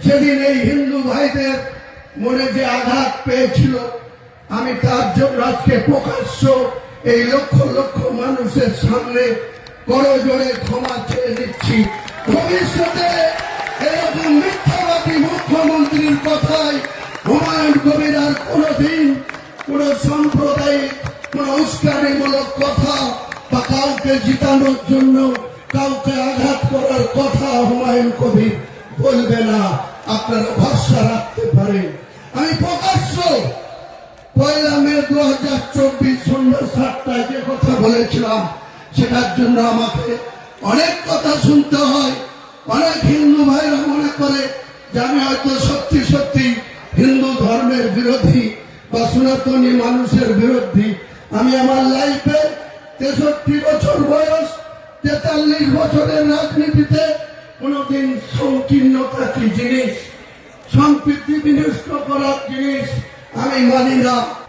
সেদিন এই হিন্দু ভাইদের মনে যে আঘাত পেয়েছিল, আমি তার জন্য আজকে প্রকাশ্য এই লক্ষ লক্ষ মানুষের সামনে করজোড়ে ক্ষমা চেয়ে নিচ্ছি। ভবিষ্যতে এরকম মিথ্যাবাদী মুখ্যমন্ত্রীর কথায় হুমায়ুন কবির আর কোনদিন কোন সাম্প্রদায়িক কোন উস্কানিমূলক কথা বা কাউকে জিতানোর জন্য কাউকে আঘাত করার কথা হুমায়ুন কবির বলবে না, আপনারা ভরসা রাখতে পারেন। আমি প্রকাশ্য 1 মে 2024 সন্ধ্যা 7টায় যে কথা বলেছিলাম, সেটার জন্য আমাকে অনেক কথা শুনতে হয়। অনেক হিন্দু ভাইরা মনে করে যে আমি হয়তো সত্যি সত্যি হিন্দু ধর্মের বিরোধী বা সনাতনী মানুষের বিরোধী। আমি আমার লাইফে 63 বছর বয়স, 43 বছরের রাজনীতিতে কোনদিন সংকীর্ণতা কি জিনিস, সম্প্রীতি বিনষ্ট করার জিনিস আমি মানি না।